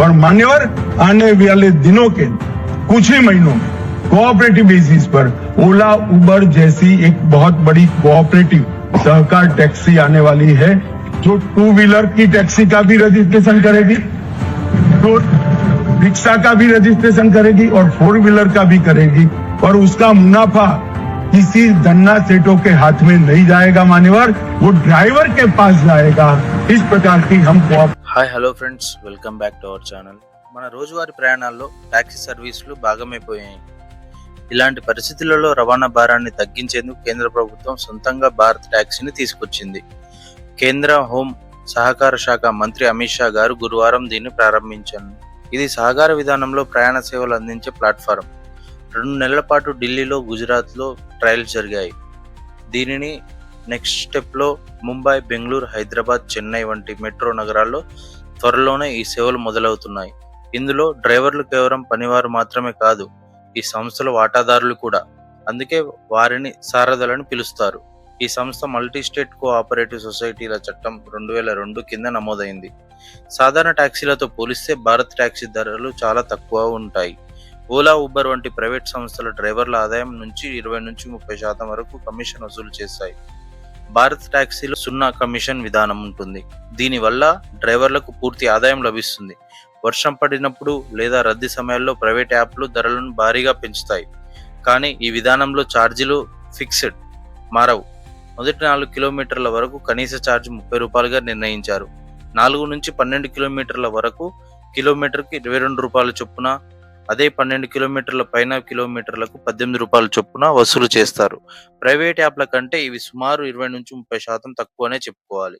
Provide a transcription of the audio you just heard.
और मान्यवर आने वाले दिनों के कुछ ही महीनों में कोऑपरेटिव बेसिस पर ओला उबर जैसी एक बहुत बड़ी कोऑपरेटिव सहकार टैक्सी आने वाली है, जो 2 व्हीलर की टैक्सी का भी रजिस्ट्रेशन करेगी, जो रिक्शा का भी रजिस्ट्रेशन करेगी और 4 व्हीलर का भी करेगी, और उसका मुनाफा किसी धन्ना सेठों के हाथ में नहीं जाएगा मान्यवर, वो ड्राइवर के पास जाएगा। इस प्रकार की हम hi hello friends, welcome back to our channel. మన రోజువారీ ప్రయాణాల్లో టాక్సీ సర్వీసులు భాగమైపోయాయి. ఇలాంటి పరిస్థితులలో రవాణా భారాన్ని తగ్గించేందుకు కేంద్ర ప్రభుత్వం సొంతంగా భారత్ టాక్సీని తీసుకొచ్చింది. కేంద్ర హోం సహకార శాఖ మంత్రి అమిత్ షా గారు గురువారం దీన్ని ప్రారంభించారు. ఇది సహకార విధానంలో ప్రయాణ సేవలు అందించే ప్లాట్ఫారం. 2 నెలల పాటు ఢిల్లీలో, గుజరాత్లో ట్రయల్స్ జరిగాయి. దీనిని నెక్స్ట్ స్టెప్లో ముంబై, బెంగళూరు, హైదరాబాద్, చెన్నై వంటి మెట్రో నగరాల్లో త్వరలోనే ఈ సేవలు మొదలవుతున్నాయి. ఇందులో డ్రైవర్లు కేవలం పనివారు మాత్రమే కాదు, ఈ సంస్థల వాటాదారులు కూడా. అందుకే వారిని సారథులని పిలుస్తారు. ఈ సంస్థ మల్టీ స్టేట్ కోఆపరేటివ్ సొసైటీల చట్టం 2002 కింద నమోదైంది. సాధారణ టాక్సీలతో పోలిస్తే భారత్ టాక్సీ ధరలు చాలా తక్కువ ఉంటాయి. ఓలా, ఉబర్ వంటి ప్రైవేట్ సంస్థల డ్రైవర్ల ఆదాయం నుంచి 20-30% వరకు కమిషన్ వసూలు చేస్తాయి. భారత్ టాక్సీలో 0 కమిషన్ విధానం ఉంటుంది. దీనివల్ల డ్రైవర్లకు పూర్తి ఆదాయం లభిస్తుంది. వర్షం పడినప్పుడు లేదా రద్దీ సమయాల్లో ప్రైవేట్ యాప్లు ధరలను భారీగా పెంచుతాయి. కానీ ఈ విధానంలో ఛార్జీలు ఫిక్స్డ్, మారవు. మొదటి 4 కిలోమీటర్ల వరకు కనీస ఛార్జ్ 30 రూపాయలుగా నిర్ణయించారు. 4 నుంచి 12 కిలోమీటర్ల వరకు కిలోమీటర్కి 22 రూపాయల చొప్పున, అదే 12 కిలోమీటర్ల పైన కిలోమీటర్లకు 18 రూపాయల చొప్పున వసూలు చేస్తారు. ప్రైవేట్ యాప్ల కంటే ఇవి సుమారు 20-30% తక్కువనే చెప్పుకోవాలి.